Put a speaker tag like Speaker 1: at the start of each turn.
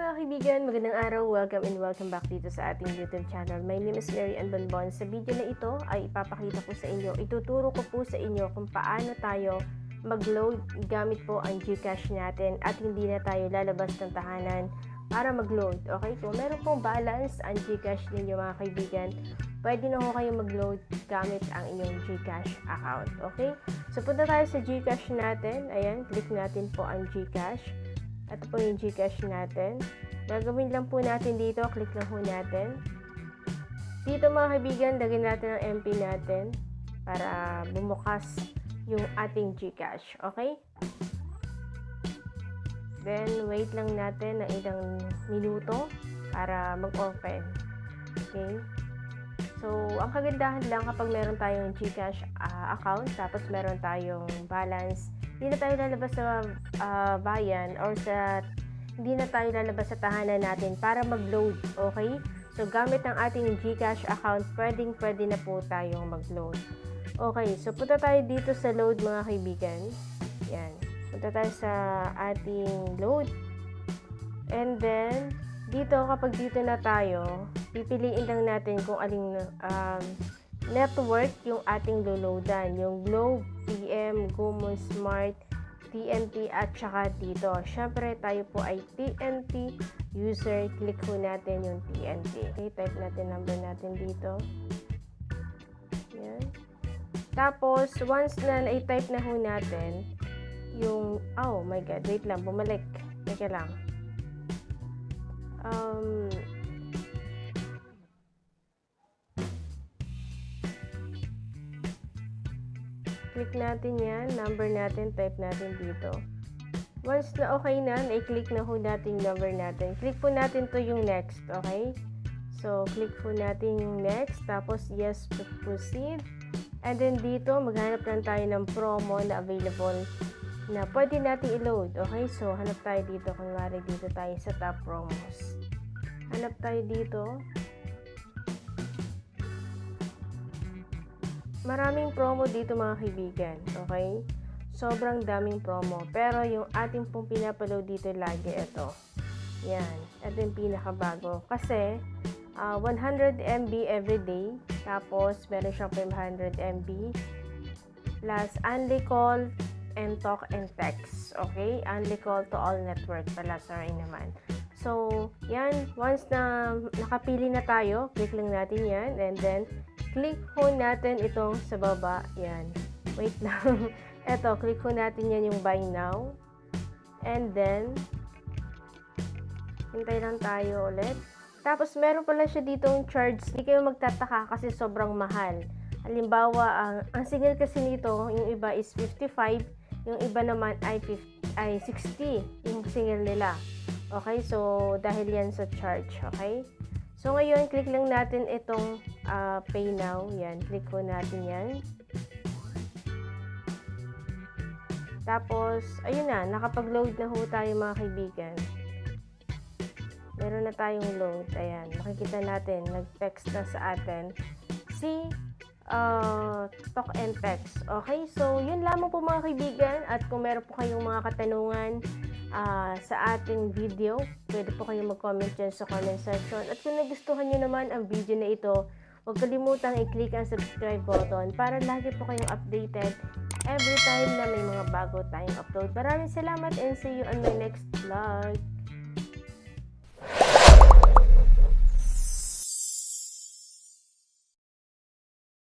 Speaker 1: mga kaibigan, magandang araw, welcome and welcome back dito sa ating YouTube channel. My name is Mary Ann Bonbon. Sa video na ito ay ipapakita ko sa inyo, ituturo ko po sa inyo kung paano tayo mag-load gamit po ang GCash natin at hindi na tayo lalabas ng tahanan para mag-load. Okay, kung meron pong balance ang GCash ninyo mga kaibigan, pwede na ho kayo mag-load gamit ang inyong GCash account. Okay, so punta tayo sa GCash natin. Ayan, click natin po ang GCash. Ito po yung GCash natin. Gagawin lang po natin dito, click lang po natin. Dito mga kaibigan, lagyan natin ang MP natin para bumukas yung ating GCash. Okay? Then, wait lang natin ng ilang minuto para mag-open. Okay? So, ang kagandahan lang kapag meron tayong GCash account, tapos meron tayong balance, hindi na tayo lalabas sa bayan or hindi na tayo lalabas sa tahanan natin para mag-load, okay? So, gamit ang ating GCash account, pwede na po tayong mag-load. Okay, so punta tayo dito sa load mga kaibigan. Yan. Punta tayo sa ating load. And then, dito, kapag dito na tayo, pipiliin lang natin kung aling network yung ating loloadan. Yung Globe, TM, Gomo Smart, TNT at saka dito. Syempre tayo po ay TNT user. Click po natin yung TNT. Okay, type natin number natin dito. Yan. Tapos, once na na-type na ho natin, yung, oh my god, wait lang, bumalik. Teka lang. Click natin yan, number natin, type natin dito. Once na okay na, i-click na ho natin yung number natin. Click po natin to yung next, okay? So, click po natin yung next, tapos yes, proceed. And then dito, maghanap lang tayo ng promo na available na pwede natin i-load, okay? So, hanap tayo dito, kunwari dito tayo sa top promos. Hanap tayo dito. Maraming promo dito mga kaibigan, okay? Sobrang daming promo. Pero yung ating pong pinapaload dito lagi ito. Yan. Ito yung pinakabago. Kasi, 100 MB everyday. Tapos, meron siyang 500 MB. Plus, only call and talk and text. Okay? Only call to all network pala. Sorry naman. So, yan. Once na nakapili na tayo, click lang natin yan. And then, click po natin itong sa baba. Yan. Wait lang. Eto, click po natin yan yung buy now. And then, hintay lang tayo ulit. Tapos, meron pala siya ditong charge. Hindi kayo magtataka kasi sobrang mahal. Halimbawa, ang signal kasi nito, yung iba is 55. Yung iba naman ay 60. Yung signal nila. Okay? So, dahil yan sa charge. Okay? So, ngayon, click lang natin itong pay now. Yan, click ko natin yan. Tapos, ayun na, nakapag-load na ho tayo mga kaibigan. Meron na tayong load. Ayan, makikita natin, nag-text na sa atin si talk and text. Okay, so yun lamang po mga kaibigan. At kung meron po kayong mga katanungan sa ating video, pwede po kayong mag-comment dyan sa comment section. At kung nagustuhan nyo naman ang video na ito, huwag kalimutang i-click ang subscribe button para lagi po kayong updated every time na may mga bago tayong upload. Maraming salamat and see you on my next vlog.